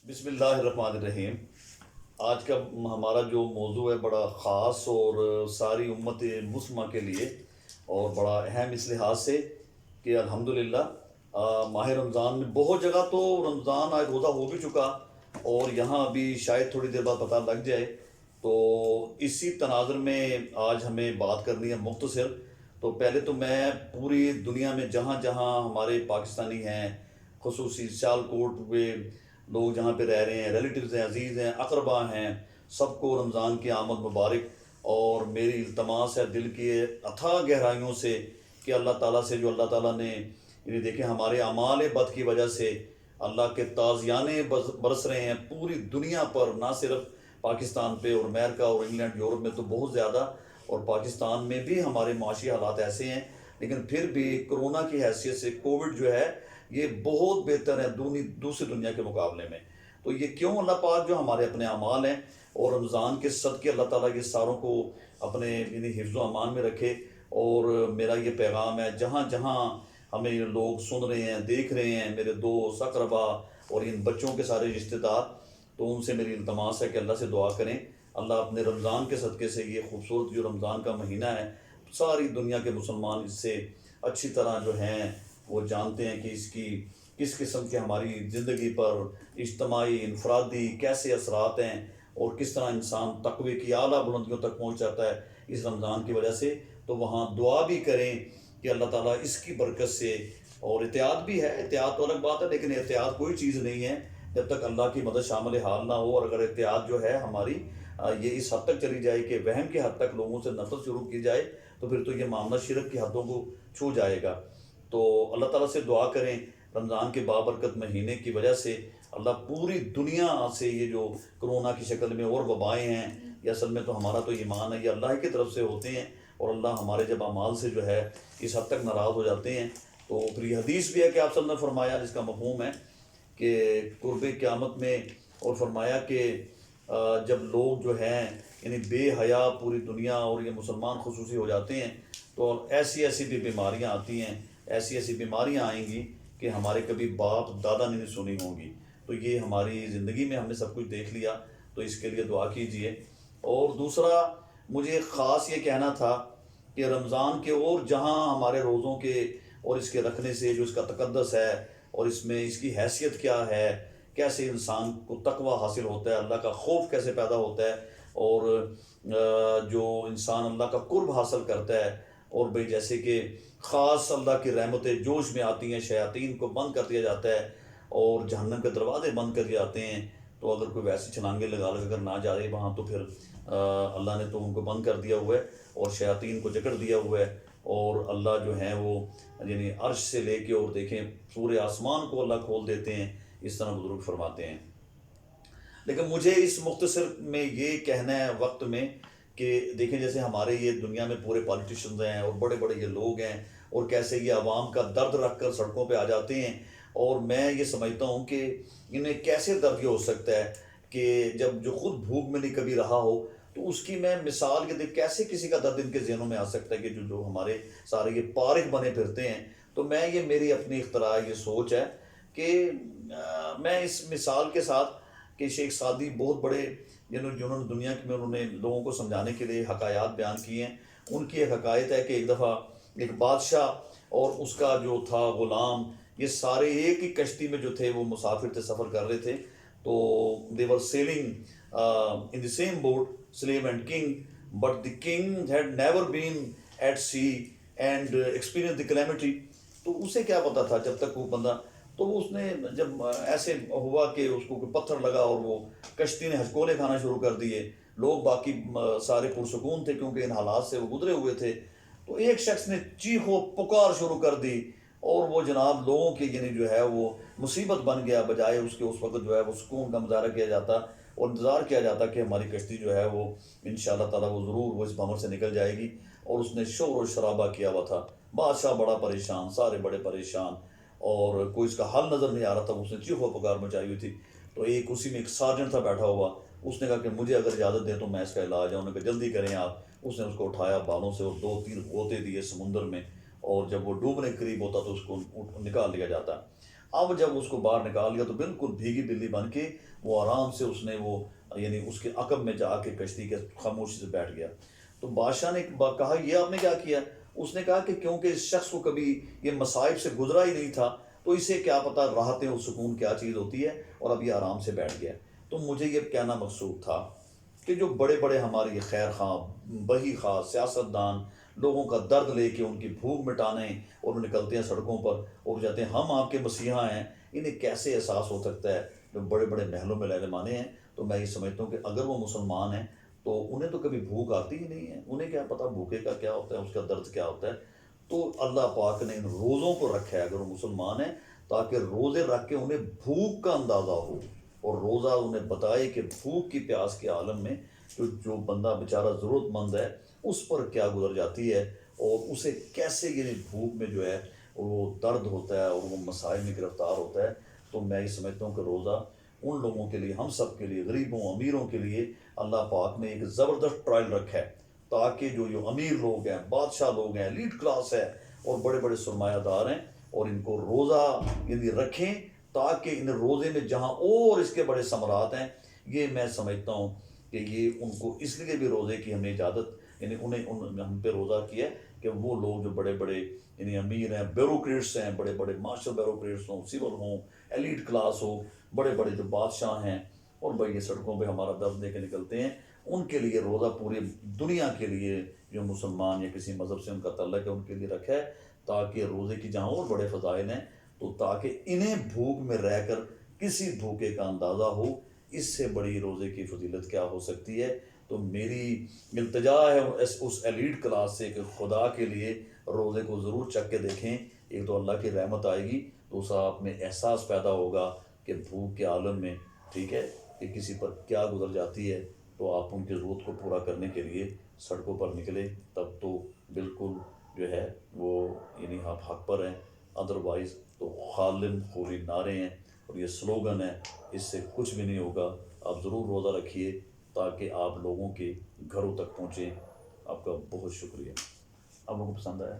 بسم اللہ الرحمن الرحیم۔ آج کا ہمارا جو موضوع ہے بڑا خاص اور ساری امت مسلمہ کے لیے اور بڑا اہم اس لحاظ سے کہ الحمدللہ ماہ رمضان میں بہت جگہ تو رمضان آج روزہ ہو بھی چکا اور یہاں ابھی شاید تھوڑی دیر بعد پتہ لگ جائے، تو اسی تناظر میں آج ہمیں بات کرنی ہے مختصر۔ تو پہلے تو میں پوری دنیا میں جہاں جہاں ہمارے پاکستانی ہیں، خصوصی سیالکوٹ میں لوگ جہاں پہ رہ رہے ہیں، ریلیٹیوز ہیں، عزیز ہیں، اقربا ہیں، سب کو رمضان کی آمد مبارک۔ اور میری التماس ہے دل کی اتھاہ گہرائیوں سے کہ اللہ تعالیٰ سے، جو اللہ تعالیٰ نے یعنی دیکھیں ہمارے اعمال بد کی وجہ سے اللہ کے تازیانے برس رہے ہیں پوری دنیا پر، نہ صرف پاکستان پہ، اور امریکہ اور انگلینڈ یورپ میں تو بہت زیادہ، اور پاکستان میں بھی ہمارے معاشی حالات ایسے ہیں، لیکن پھر بھی کرونا کی حیثیت سے کووڈ جو ہے یہ بہت بہتر ہے دوسری دنیا کے مقابلے میں۔ تو یہ کیوں؟ اللہ پاک جو ہمارے اپنے اعمال ہیں اور رمضان کے صدقے اللہ تعالیٰ یہ ساروں کو اپنے یعنی حفظ و امان میں رکھے۔ اور میرا یہ پیغام ہے جہاں جہاں ہمیں یہ لوگ سن رہے ہیں، دیکھ رہے ہیں، میرے دوست اقربا اور ان بچوں کے سارے رشتہ دار، تو ان سے میری التماس ہے کہ اللہ سے دعا کریں اللہ اپنے رمضان کے صدقے سے یہ خوبصورت جو رمضان کا مہینہ ہے، ساری دنیا کے مسلمان اس سے اچھی طرح جو ہیں وہ جانتے ہیں کہ اس کی کس قسم کے ہماری زندگی پر اجتماعی انفرادی کیسے اثرات ہیں اور کس طرح انسان تقوی کی اعلیٰ بلندیوں تک پہنچ جاتا ہے اس رمضان کی وجہ سے۔ تو وہاں دعا بھی کریں کہ اللہ تعالیٰ اس کی برکت سے، اور احتیاط بھی ہے، احتیاط تو الگ بات ہے، لیکن احتیاط کوئی چیز نہیں ہے جب تک اللہ کی مدد شامل حال نہ ہو۔ اور اگر احتیاط جو ہے ہماری یہ اس حد تک چلی جائے کہ وہم کے حد تک لوگوں سے نفرت شروع کی جائے، تو پھر تو یہ معاملہ شرک کی حدوں کو چھو جائے گا۔ تو اللہ تعالیٰ سے دعا کریں رمضان کے بابرکت مہینے کی وجہ سے اللہ پوری دنیا سے یہ جو کرونا کی شکل میں اور وبائیں ہیں، یہ اصل میں تو ہمارا تو ایمان ہے، یہ اللہ کی طرف سے ہوتے ہیں، اور اللہ ہمارے جب اعمال سے جو ہے اس حد تک ناراض ہو جاتے ہیں تو پھر یہ حدیث بھی ہے کہ آپ صلی اللہ علیہ وسلم نے فرمایا، جس کا مفہوم ہے کہ قرب قیامت میں، اور فرمایا کہ جب لوگ جو ہیں یعنی بے حیا پوری دنیا اور یہ مسلمان خصوصی ہو جاتے ہیں، تو ایسی ایسی بھی بیماریاں آتی ہیں، ایسی ایسی بیماریاں آئیں گی کہ ہمارے کبھی باپ دادا نے نہیں سنی ہوں گی۔ تو یہ ہماری زندگی میں ہم نے سب کچھ دیکھ لیا، تو اس کے لیے دعا کیجئے۔ اور دوسرا مجھے خاص یہ کہنا تھا کہ رمضان کے اور جہاں ہمارے روزوں کے اور اس کے رکھنے سے جو اس کا تقدس ہے اور اس میں اس کی حیثیت کیا ہے، کیسے انسان کو تقوی حاصل ہوتا ہے، اللہ کا خوف کیسے پیدا ہوتا ہے، اور جو انسان اللہ کا قرب حاصل کرتا ہے، اور بھئی جیسے کہ خاص اللہ کی رحمتیں جوش میں آتی ہیں، شیاطین کو بند کر دیا جاتا ہے اور جہنم کے دروازے بند کر دیے جاتے ہیں، تو اگر کوئی ویسی چھلانگیں لگا کر نہ جائے وہاں تو پھر اللہ نے تو ان کو بند کر دیا ہوا ہے اور شیاطین کو جکڑ دیا ہوا ہے، اور اللہ جو ہیں وہ یعنی عرش سے لے کے اور دیکھیں پورے آسمان کو اللہ کھول دیتے ہیں، اس طرح بزرگ فرماتے ہیں۔ لیکن مجھے اس مختصر میں یہ کہنا ہے وقت میں کہ دیکھیں جیسے ہمارے یہ دنیا میں پورے پالیٹیشنز ہیں اور بڑے بڑے یہ لوگ ہیں، اور کیسے یہ عوام کا درد رکھ کر سڑکوں پہ آ جاتے ہیں، اور میں یہ سمجھتا ہوں کہ انہیں کیسے درد یہ ہو سکتا ہے کہ جب جو خود بھوک میں نہیں کبھی رہا ہو، تو اس کی میں مثال کے دیکھ کیسے کسی کا درد ان کے ذہنوں میں آ سکتا ہے کہ جو ہمارے سارے یہ پارک بنے پھرتے ہیں۔ تو میں یہ میری اپنی اختراع یہ سوچ ہے کہ میں اس مثال کے ساتھ کہ شیخ سعدی بہت بڑے جنہوں نے دنیا میں انہوں نے لوگوں کو سمجھانے کے لیے حکایات بیان کی ہیں، ان کی ایک حکایت ہے کہ ایک دفعہ ایک بادشاہ اور اس کا جو تھا غلام، یہ سارے ایک ہی کشتی میں جو تھے وہ مسافر تھے، سفر کر رہے تھے، تو they were sailing in the same boat, slave and king, but the king had never been at sea and experienced the calamity۔ تو اسے کیا پتا تھا جب تک وہ بندہ، تو اس نے جب ایسے ہوا کہ اس کو کوئی پتھر لگا اور وہ کشتی نے ہچکولے کھانا شروع کر دیے، لوگ باقی سارے پرسکون تھے کیونکہ ان حالات سے وہ گزرے ہوئے تھے، تو ایک شخص نے چیخ و پکار شروع کر دی، اور وہ جناب لوگوں کی یعنی جو ہے وہ مصیبت بن گیا، بجائے اس کے اس وقت جو ہے وہ سکون کا مظاہرہ کیا جاتا اور انتظار کیا جاتا کہ ہماری کشتی جو ہے وہ انشاءاللہ تعالیٰ وہ ضرور وہ اس بھنور سے نکل جائے گی، اور اس نے شور و شرابہ کیا ہوا تھا، بادشاہ بڑا پریشان، سارے بڑے پریشان، اور کوئی اس کا حل نظر نہیں آ رہا تھا، اس نے چیخ و پکار مچائی ہوئی تھی۔ تو ایک اسی میں ایک سارجنٹ تھا بیٹھا ہوا، اس نے کہا کہ مجھے اگر اجازت دیں تو میں اس کا علاج ہے، انہوں نے کہا جلدی کریں آپ۔ اس نے اس کو اٹھایا بالوں سے اور 2-3 غوطے دیے سمندر میں، اور جب وہ ڈوبنے کے قریب ہوتا تو اس کو نکال لیا جاتا۔ اب جب اس کو باہر نکال لیا تو بالکل بھیگی بلی بن کے وہ آرام سے اس نے وہ یعنی اس کے عقب میں جا کے کشتی کے خاموشی سے بیٹھ گیا۔ تو بادشاہ نے کہا یہ آپ نے کیا کیا؟ اس نے کہا کہ کیونکہ اس شخص کو کبھی یہ مصائب سے گزرا ہی نہیں تھا تو اسے کیا پتہ راحتیں اور سکون کیا چیز ہوتی ہے، اور اب یہ آرام سے بیٹھ گیا۔ تو مجھے یہ کہنا مقصود تھا کہ جو بڑے بڑے ہمارے یہ خیر خواہ بہی خواہ سیاست دان لوگوں کا درد لے کے ان کی بھوک مٹانے اور وہ نکلتے ہیں سڑکوں پر اور جاتے ہیں ہم آپ کے مسیحا ہیں، انہیں کیسے احساس ہو سکتا ہے؟ جو بڑے بڑے محلوں میں لہلمانے ہیں، تو میں یہ سمجھتا ہوں کہ اگر وہ مسلمان ہیں تو انہیں تو کبھی بھوک آتی ہی نہیں ہے، انہیں کیا پتہ بھوکے کا کیا ہوتا ہے، اس کا درد کیا ہوتا ہے۔ تو اللہ پاک نے ان روزوں کو رکھا ہے اگر وہ مسلمان ہیں تاکہ روزے رکھ کے انہیں بھوک کا اندازہ ہو، اور روزہ انہیں بتائے کہ بھوک کی پیاس کے عالم میں جو بندہ بیچارہ ضرورت مند ہے اس پر کیا گزر جاتی ہے، اور اسے کیسے یعنی بھوک میں جو ہے وہ درد ہوتا ہے اور وہ مسائل میں گرفتار ہوتا ہے۔ تو میں یہ سمجھتا ہوں کہ روزہ ان لوگوں کے لیے، ہم سب کے لیے، غریبوں امیروں کے لیے اللہ پاک نے ایک زبردست ٹرائل رکھا ہے تاکہ جو امیر لوگ ہیں، بادشاہ لوگ ہیں، لیڈ کلاس ہے اور بڑے بڑے سرمایہ دار ہیں، اور ان کو روزہ یعنی رکھیں تاکہ ان روزے میں جہاں اور اس کے بڑے ثمرات ہیں، یہ میں سمجھتا ہوں کہ یہ ان کو اس لیے بھی روزے کی ہم نے اجازت یعنی ہم پہ روزہ کیا ہے کہ وہ لوگ جو بڑے بڑے یعنی امیر ہیں، بیوروکریٹس ہیں، بڑے بڑے مارشل بیوروکریٹس ہوں، سول ہوں، ایلیٹ کلاس ہو، بڑے بڑے جو بادشاہ ہیں اور بھائی یہ سڑکوں پہ ہمارا درد لے کے نکلتے ہیں، ان کے لیے روزہ پوری دنیا کے لیے جو مسلمان یا کسی مذہب سے ان کا تعلق ہے ان کے لیے رکھا ہے تاکہ روزے کی جہاں اور بڑے فضائل ہیں تو تاکہ انہیں بھوک میں رہ کر کسی بھوکے کا اندازہ ہو، اس سے بڑی روزے کی فضیلت کیا ہو سکتی ہے۔ تو میری التجا ہے اس ایلیٹ کلاس سے کہ خدا کے لیے روزے کو ضرور چکھ کے دیکھیں، ایک تو اللہ کی رحمت آئے گی، دوسرا آپ میں احساس پیدا ہوگا کہ بھوک کے عالم میں ٹھیک ہے کہ کسی پر کیا گزر جاتی ہے، تو آپ ان کی ضرورت کو پورا کرنے کے لیے سڑکوں پر نکلے، تب تو بالکل جو ہے وہ یعنی آپ حق پر ہیں، ادروائز تو خالن خوری نعرے ہیں اور یہ سلوگن ہے، اس سے کچھ بھی نہیں ہوگا۔ آپ ضرور روزہ رکھیے تاکہ آپ لوگوں کے گھروں تک پہنچیں۔ آپ کا بہت شکریہ۔ آپ لوگوں کو پسند آیا؟